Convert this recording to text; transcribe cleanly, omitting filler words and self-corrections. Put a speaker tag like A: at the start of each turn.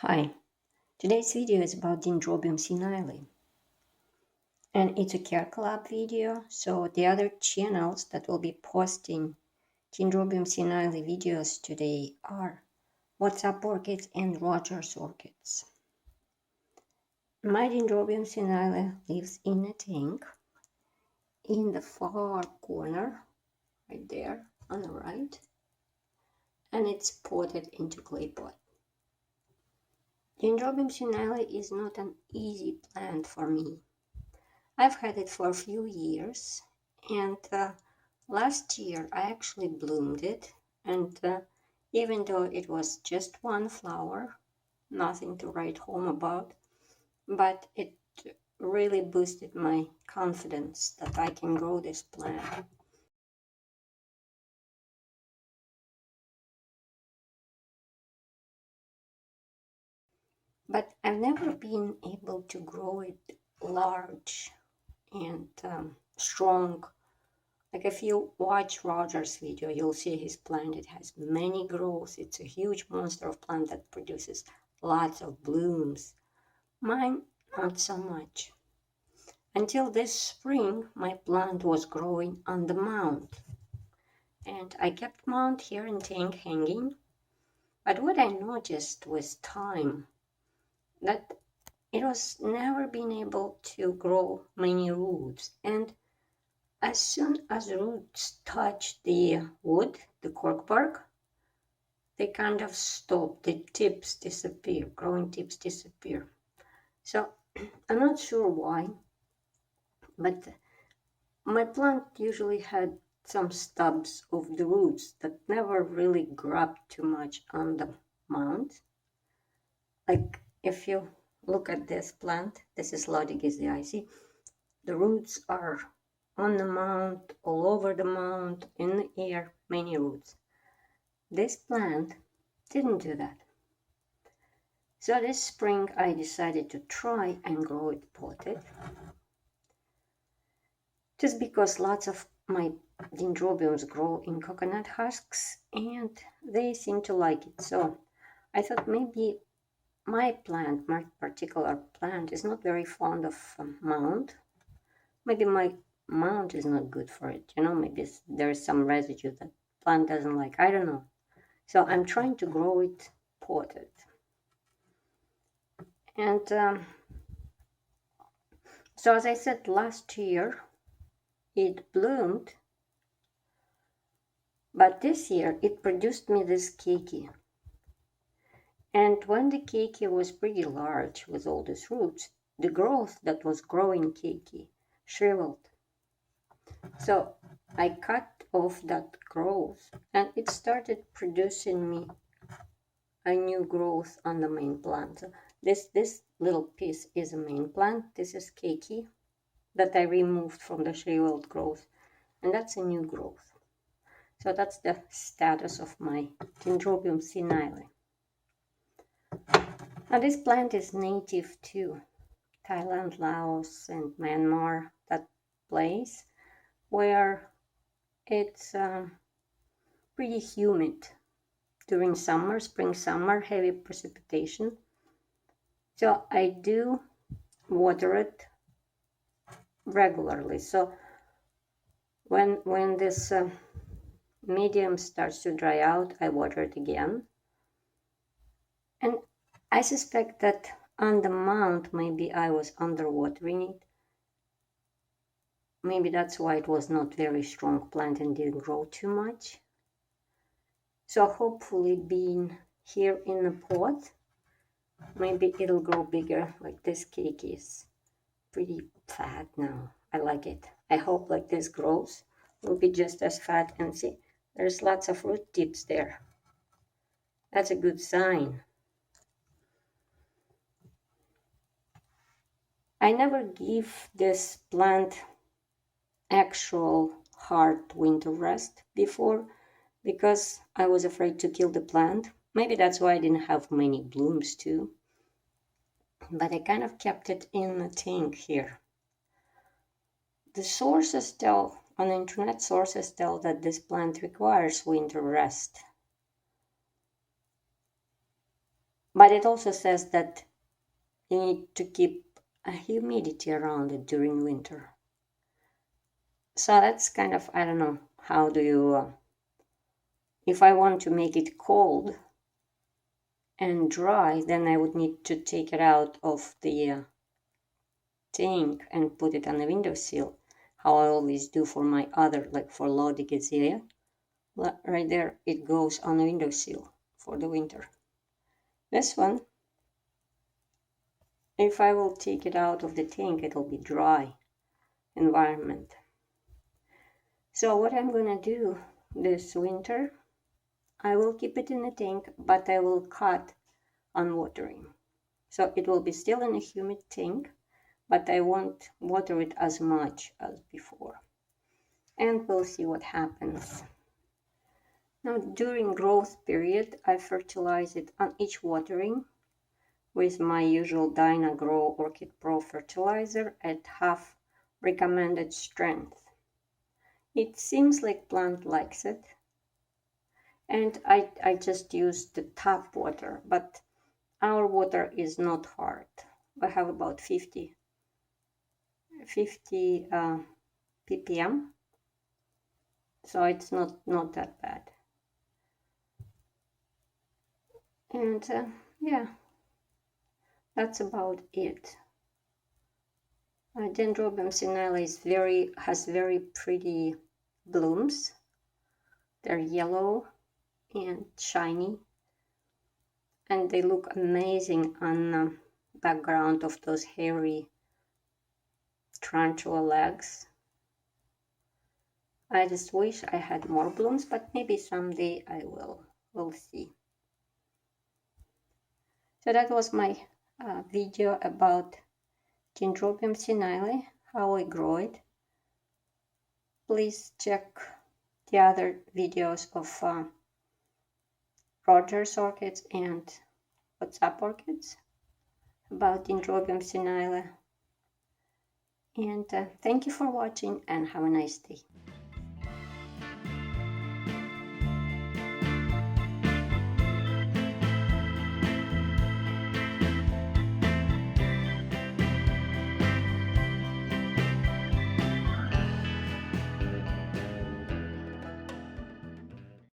A: Hi, today's video is about Dendrobium senile, and it's a care collab video, so the other channels that will be posting Dendrobium senile videos today are What's Up Orchids and Rogers Orchids. My Dendrobium senile lives in a tank in the far corner, right there on the right, and it's potted into clay pot. Dendrobium senile is not an easy plant for me. I've had it for a few years, and last year I actually bloomed it, and even though it was just one flower, nothing to write home about, but it really boosted my confidence that I can grow this plant. But I've never been able to grow it large and strong. Like if you watch Roger's video, you'll see his plant. It has many growths. It's a huge monster of plant that produces lots of blooms. Mine, not so much. Until this spring, my plant was growing on the mound. And I kept mound here in tank hanging. But what I noticed with time, that it was never been able to grow many roots. And as soon as roots touch the wood, the cork bark, they kind of stop. The tips disappear, growing tips disappear. So I'm not sure why, but my plant usually had some stubs of the roots that never really grabbed too much on the mound. Like if you look at this plant, this is Laudigizziaceae, the roots are on the mound, all over the mound, in the air, many roots. This plant didn't do that. So this spring I decided to try and grow it potted. Just because lots of my dendrobiums grow in coconut husks and they seem to like it. So I thought maybe my plant, my particular plant, is not very fond of mound. Maybe my mound is not good for it. Maybe there's some residue that plant doesn't like. I don't know. So I'm trying to grow it potted. And so as I said, last year it bloomed, but this year it produced me this keiki. And when the keiki was pretty large with all these roots, the growth that was growing keiki shriveled. So I cut off that growth and it started producing me a new growth on the main plant. So this little piece is a main plant. This is keiki that I removed from the shriveled growth, and that's a new growth. So that's the status of my Dendrobium senile. Now this plant is native to Thailand, Laos, and Myanmar, that place where it's pretty humid during summer, spring, summer, heavy precipitation. So I do water it regularly. So when this medium starts to dry out, I water it again. And I suspect that on the mound, maybe I was underwatering it. Maybe that's why it was not very strong plant and didn't grow too much. So hopefully being here in the pot, maybe it'll grow bigger. Like this cake is pretty fat now. I like it. I hope like this grows, will be just as fat. And see, there's lots of root tips there. That's a good sign. I never give this plant actual hard winter rest before because I was afraid to kill the plant. Maybe that's why I didn't have many blooms too. But I kind of kept it in a tank here. The sources tell, on the internet, sources tell that this plant requires winter rest. But it also says that you need to keep a humidity around it during winter. So that's kind of, I don't know, how do you, if I want to make it cold and dry, then I would need to take it out of the tank and put it on the windowsill, how I always do for my other, like for Laodicea. Right there, it goes on the windowsill for the winter. This one, if I will take it out of the tank, it'll be dry environment. So what I'm gonna do this winter, I will keep it in the tank, but I will cut on watering. So it will be still in a humid tank, but I won't water it as much as before. And we'll see what happens. Now during growth period, I fertilize it on each watering with my usual Dyna-Gro Orchid Pro fertilizer at half recommended strength. It seems like plant likes it, and I just use the tap water, but our water is not hard. We have about 50 ppm, so it's not that bad. And yeah, that's about it. Dendrobium senile has very pretty blooms. They're yellow and shiny, and they look amazing on the background of those hairy tarantula legs. I just wish I had more blooms, but maybe someday I will. We'll see. So that was my video about Dendrobium senile, how I grow it. Please check the other videos of Rogers orchids and WhatsApp orchids about Dendrobium senile. And thank you for watching and have a nice day.